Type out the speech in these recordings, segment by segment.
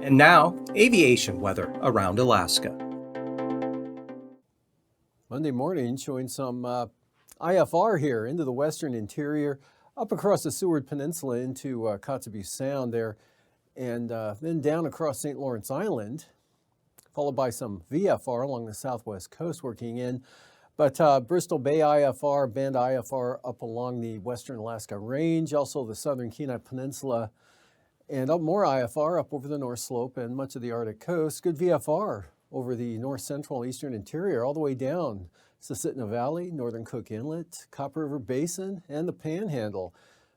And now, aviation weather around Alaska. Monday morning showing some IFR here into the western interior, up across the Seward Peninsula into Kotzebue Sound there, and then down across St. Lawrence Island, followed by some VFR along the southwest coast working in. But Bristol Bay IFR, Bend IFR up along the western Alaska Range, also the southern Kenai Peninsula, and up more IFR up over the North Slope and much of the Arctic coast. Good VFR over the north central and eastern interior all the way down Susitna Valley, northern Cook Inlet, Copper River Basin, and the Panhandle.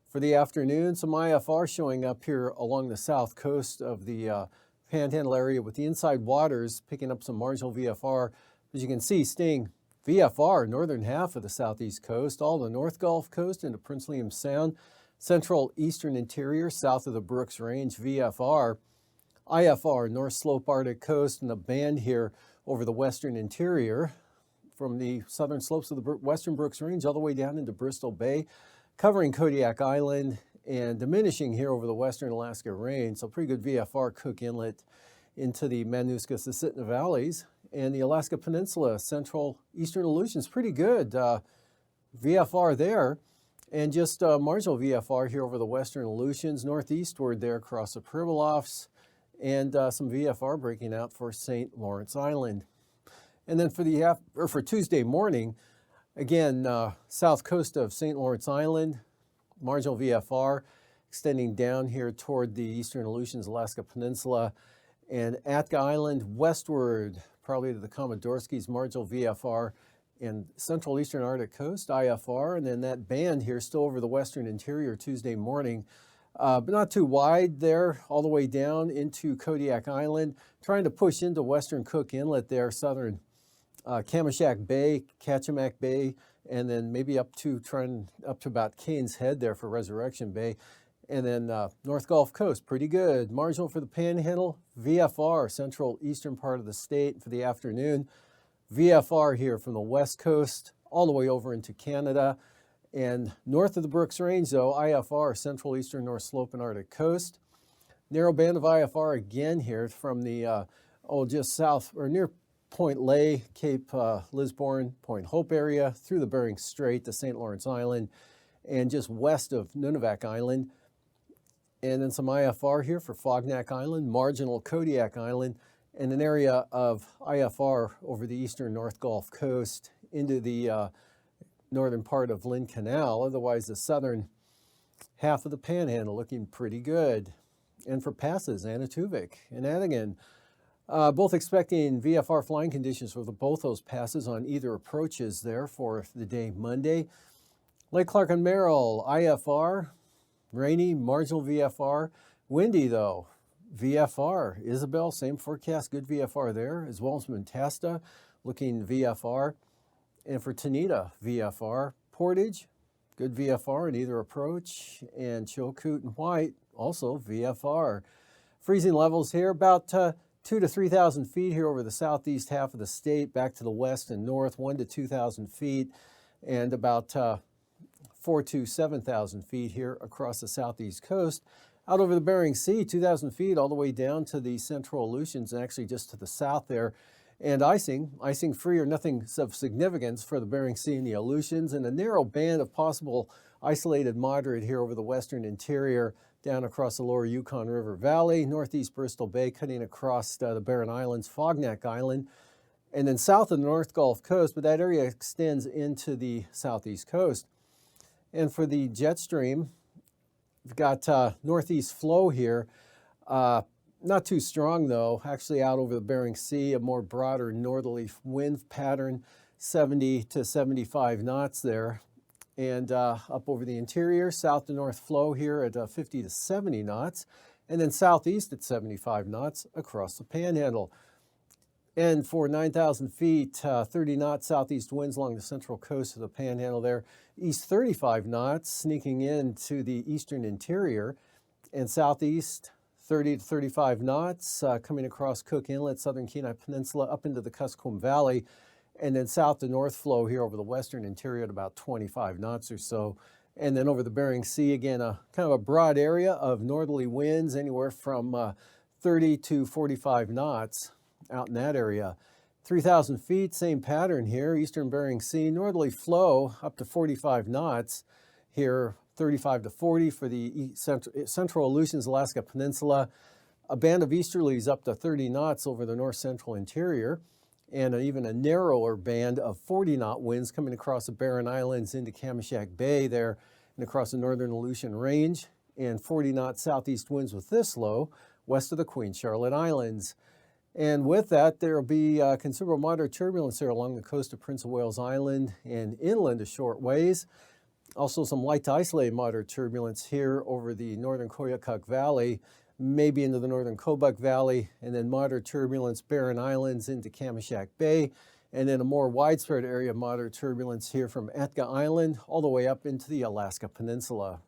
For the afternoon, some IFR showing up here along the south coast of the Panhandle area with the inside waters picking up some marginal VFR. As you can see, staying VFR, northern half of the southeast coast, all the North Gulf Coast into Prince William Sound, central eastern interior, south of the Brooks Range, VFR, IFR, North Slope Arctic Coast, and a band here over the western interior from the southern slopes of the western Brooks Range all the way down into Bristol Bay, covering Kodiak Island and diminishing here over the western Alaska Range. So pretty good VFR, Cook Inlet into the Matanuska-Susitna Valleys. And the Alaska Peninsula, central eastern Aleutians, pretty good VFR there. And just marginal VFR here over the western Aleutians, northeastward there across the Pribilofs, and some VFR breaking out for St. Lawrence Island. And then for Tuesday morning, again, south coast of St. Lawrence Island, marginal VFR extending down here toward the eastern Aleutians, Alaska Peninsula, and Atka Island westward, probably to the Komodorskis, marginal VFR, and central eastern Arctic coast, IFR, and then that band here still over the western interior Tuesday morning, but not too wide there, all the way down into Kodiak Island, trying to push into western Cook Inlet there, southern Kamishak Bay, Kachemak Bay, and then maybe up to about Kane's Head there for Resurrection Bay. And then North Gulf Coast, pretty good. Marginal for the Panhandle, VFR, central eastern part of the state for the afternoon. VFR here from the west coast all the way over into Canada. And north of the Brooks Range, though, IFR, central eastern North Slope and Arctic coast. Narrow band of IFR again here from the, just south or near Point Lay, Cape Lisborne, Point Hope area, through the Bering Strait to St. Lawrence Island, and just west of Nunivak Island. And then some IFR here for Fognak Island, marginal Kodiak Island, and an area of IFR over the eastern North Gulf Coast into the northern part of Lynn Canal. Otherwise, the southern half of the Panhandle looking pretty good. And for passes, Anatuvik and Atigan, both expecting VFR flying conditions for both those passes on either approaches there for the day Monday. Lake Clark and Merrill, IFR, rainy, marginal VFR. Windy, though, VFR. Isabel, same forecast, good VFR there, as well as Montasta, looking VFR. And for Tanita, VFR. Portage, good VFR in either approach. And Chilkoot and White, also VFR. Freezing levels here, about 2,000 to 3,000 feet here over the southeast half of the state, back to the west and north, 1,000 to 2,000 feet, and about 4,000 to 7,000 feet here across the southeast coast. Out over the Bering Sea, 2,000 feet all the way down to the central Aleutians, and actually just to the south there. And icing free or nothing of significance for the Bering Sea and the Aleutians, and a narrow band of possible isolated moderate here over the western interior, down across the lower Yukon River Valley, northeast Bristol Bay, cutting across the Barren Islands, Fognak Island, and then south of the North Gulf Coast, but that area extends into the southeast coast. And for the jet stream, we've got northeast flow here, not too strong though, actually out over the Bering Sea, a more broader northerly wind pattern, 70 to 75 knots there. And up over the interior, south to north flow here at 50 to 70 knots, and then southeast at 75 knots across the Panhandle. And for 9,000 feet, 30 knot southeast winds along the central coast of the Panhandle there. East 35 knots, sneaking into the eastern interior. And southeast 30 to 35 knots, coming across Cook Inlet, southern Kenai Peninsula, up into the Kuskokwim Valley. And then south to north flow here over the western interior at about 25 knots or so. And then over the Bering Sea, again, a kind of a broad area of northerly winds, anywhere from 30 to 45 knots out in that area. 3,000 feet, same pattern here, eastern Bering Sea, northerly flow up to 45 knots here, 35 to 40 for the central Aleutians, Alaska Peninsula. A band of easterlies up to 30 knots over the north central interior, and even a narrower band of 40-knot winds coming across the Barren Islands into Kamishak Bay there and across the northern Aleutian Range, and 40-knot southeast winds with this low west of the Queen Charlotte Islands. And with that, there will be considerable moderate turbulence there along the coast of Prince of Wales Island and inland a short ways. Also some light to isolated moderate turbulence here over the northern Koyukuk Valley, maybe into the northern Kobuk Valley, and then moderate turbulence Barren Islands into Kamishak Bay, and then a more widespread area of moderate turbulence here from Etka Island all the way up into the Alaska Peninsula.